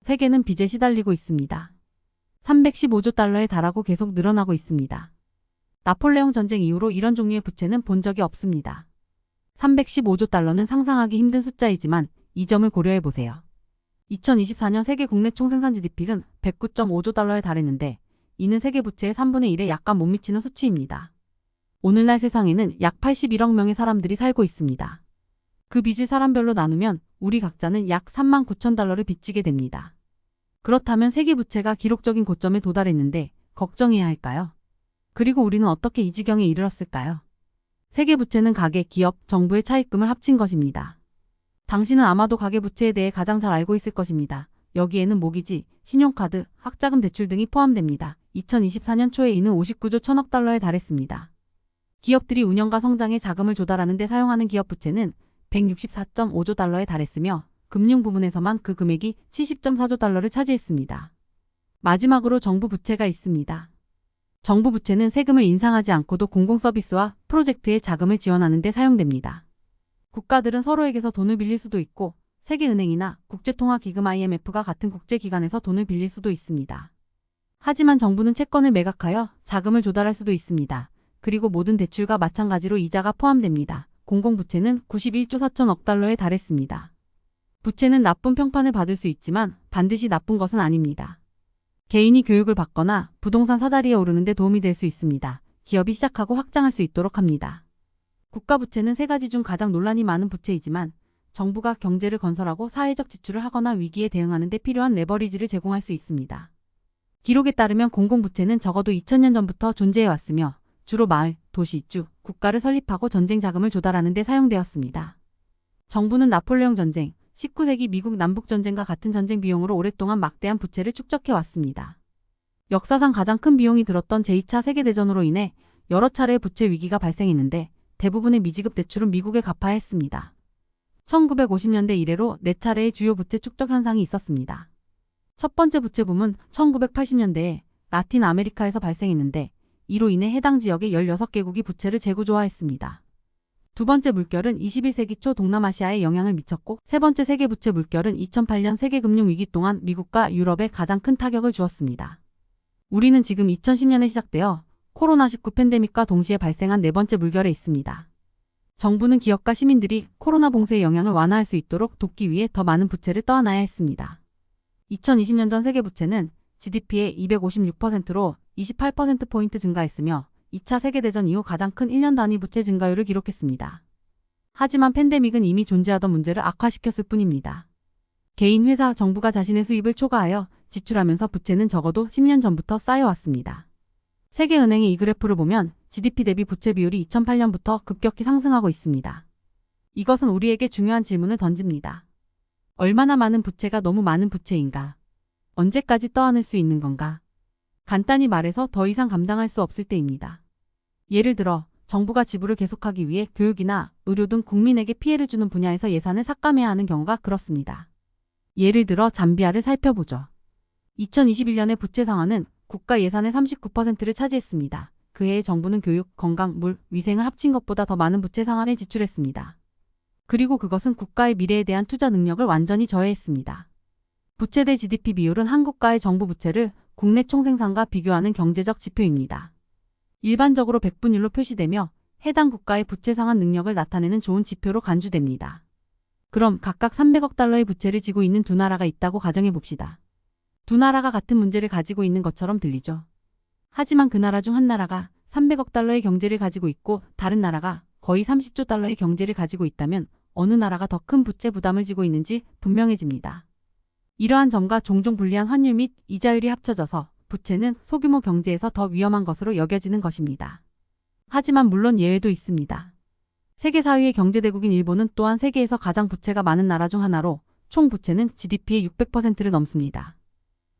세계는 빚에 시달리고 있습니다. 315조 달러에 달하고 계속 늘어나고 있습니다. 나폴레옹 전쟁 이후로 이런 종류의 부채는 본 적이 없습니다. 315조 달러는 상상하기 힘든 숫자이지만 이 점을 고려해 보세요. 2024년 세계 국내 총생산 GDP는 109.5조 달러에 달했는데 이는 세계 부채의 3분의 1에 약간 못 미치는 수치입니다. 오늘날 세상에는 약 81억 명의 사람들이 살고 있습니다. 그 빚을 사람별로 나누면 우리 각자는 약 3만 9천 달러를 빚지게 됩니다. 그렇다면 세계 부채가 기록적인 고점에 도달했는데 걱정해야 할까요? 그리고 우리는 어떻게 이 지경에 이르렀을까요? 세계 부채는 가계, 기업, 정부의 차입금을 합친 것입니다. 당신은 아마도 가계 부채에 대해 가장 잘 알고 있을 것입니다. 여기에는 모기지, 신용카드, 학자금 대출 등이 포함됩니다. 2024년 초에 이는 59조 1천억 달러에 달했습니다. 기업들이 운영과 성장에 자금을 조달하는 데 사용하는 기업 부채는 164.5조 달러에 달했으며 금융 부문에서만 그 금액이 70.4조 달러를 차지했습니다. 마지막으로 정부 부채가 있습니다. 정부 부채는 세금을 인상하지 않고도 공공서비스와 프로젝트에 자금을 지원하는 데 사용됩니다. 국가들은 서로에게서 돈을 빌릴 수도 있고 세계은행이나 국제통화기금 IMF가 같은 국제기관에서 돈을 빌릴 수도 있습니다. 하지만 정부는 채권을 매각하여 자금을 조달할 수도 있습니다. 그리고 모든 대출과 마찬가지로 이자가 포함됩니다. 공공부채는 91조 4천억 달러에 달했습니다. 부채는 나쁜 평판을 받을 수 있지만 반드시 나쁜 것은 아닙니다. 개인이 교육을 받거나 부동산 사다리에 오르는 데 도움이 될 수 있습니다. 기업이 시작하고 확장할 수 있도록 합니다. 국가부채는 세 가지 중 가장 논란이 많은 부채이지만 정부가 경제를 건설하고 사회적 지출을 하거나 위기에 대응하는 데 필요한 레버리지를 제공할 수 있습니다. 기록에 따르면 공공부채는 적어도 2000년 전부터 존재해왔으며 주로 마을, 도시, 주, 국가를 설립하고 전쟁 자금을 조달하는 데 사용되었습니다. 정부는 나폴레옹 전쟁, 19세기 미국 남북전쟁과 같은 전쟁 비용으로 오랫동안 막대한 부채를 축적해왔습니다. 역사상 가장 큰 비용이 들었던 제2차 세계대전으로 인해 여러 차례의 부채 위기가 발생했는데 대부분의 미지급 대출은 미국에 갚아야 했습니다. 1950년대 이래로 4차례의 주요 부채 축적 현상이 있었습니다. 첫 번째 부채 붐은 1980년대에 라틴 아메리카에서 발생했는데 이로 인해 해당 지역의 16개국이 부채를 재구조화했습니다. 두 번째 물결은 21세기 초 동남아시아에 영향을 미쳤고 세 번째 세계 부채 물결은 2008년 세계금융위기 동안 미국과 유럽에 가장 큰 타격을 주었습니다. 우리는 지금 2010년에 시작되어 코로나19 팬데믹과 동시에 발생한 네 번째 물결에 있습니다. 정부는 기업과 시민들이 코로나 봉쇄의 영향을 완화할 수 있도록 돕기 위해 더 많은 부채를 떠안아야 했습니다. 2020년 전 세계 부채는 GDP의 256%로 28%포인트 증가했으며 2차 세계대전 이후 가장 큰 1년 단위 부채 증가율을 기록했습니다. 하지만 팬데믹은 이미 존재하던 문제를 악화시켰을 뿐입니다. 개인, 회사, 정부가 자신의 수입을 초과하여 지출하면서 부채는 적어도 10년 전부터 쌓여왔습니다. 세계은행의 이 그래프를 보면 GDP 대비 부채 비율이 2008년부터 급격히 상승하고 있습니다. 이것은 우리에게 중요한 질문을 던집니다. 얼마나 많은 부채가 너무 많은 부채인가? 언제까지 떠안을 수 있는 건가? 간단히 말해서 더 이상 감당할 수 없을 때입니다. 예를 들어 정부가 지불을 계속하기 위해 교육이나 의료 등 국민에게 피해를 주는 분야에서 예산을 삭감해야 하는 경우가 그렇습니다. 예를 들어 잠비아를 살펴보죠. 2021년의 부채 상환은 국가 예산의 39%를 차지했습니다. 그해 정부는 교육, 건강, 물, 위생을 합친 것보다 더 많은 부채 상환에 지출했습니다. 그리고 그것은 국가의 미래에 대한 투자 능력을 완전히 저해했습니다. 부채 대 GDP 비율은 한 국가의 정부 부채를 국내 총생산과 비교하는 경제적 지표입니다. 일반적으로 백분율로 표시되며 해당 국가의 부채 상환 능력을 나타내는 좋은 지표로 간주됩니다. 그럼 각각 300억 달러의 부채를 지고 있는 두 나라가 있다고 가정해 봅시다. 두 나라가 같은 문제를 가지고 있는 것처럼 들리죠. 하지만 그 나라 중 한 나라가 300억 달러의 경제를 가지고 있고 다른 나라가 거의 30조 달러의 경제를 가지고 있다면 어느 나라가 더 큰 부채 부담을 지고 있는지 분명해집니다. 이러한 점과 종종 불리한 환율 및 이자율이 합쳐져서 부채는 소규모 경제에서 더 위험한 것으로 여겨지는 것입니다. 하지만 물론 예외도 있습니다. 세계 4위의 경제대국인 일본은 또한 세계에서 가장 부채가 많은 나라 중 하나로 총 부채는 GDP의 600%를 넘습니다.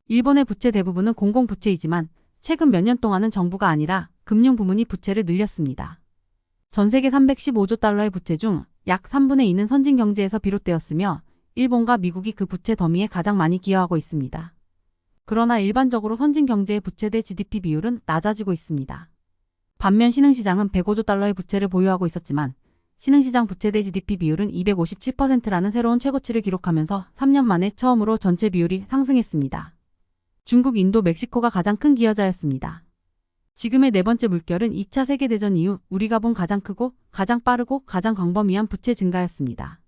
일본의 부채 대부분은 공공부채이지만 최근 몇 년 동안은 정부가 아니라 금융 부문이 부채를 늘렸습니다. 전 세계 315조 달러의 부채 중 약 3분의 2는 선진 경제에서 비롯되었으며 일본과 미국이 그 부채 더미에 가장 많이 기여하고 있습니다. 그러나 일반적으로 선진 경제의 부채 대 GDP 비율은 낮아지고 있습니다. 반면 신흥시장은 105조 달러의 부채를 보유하고 있었지만 신흥시장 부채 대 GDP 비율은 257%라는 새로운 최고치를 기록하면서 3년 만에 처음으로 전체 비율이 상승했습니다. 중국, 인도, 멕시코가 가장 큰 기여자였습니다. 지금의 네 번째 물결은 2차 세계대전 이후 우리가 본 가장 크고 가장 빠르고 가장 광범위한 부채 증가였습니다.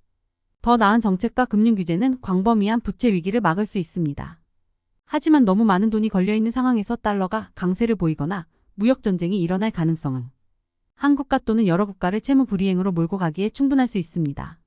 더 나은 정책과 금융 규제는 광범위한 부채 위기를 막을 수 있습니다. 하지만 너무 많은 돈이 걸려있는 상황에서 달러가 강세를 보이거나 무역전쟁이 일어날 가능성은 한 국가 또는 여러 국가를 채무 불이행으로 몰고 가기에 충분할 수 있습니다.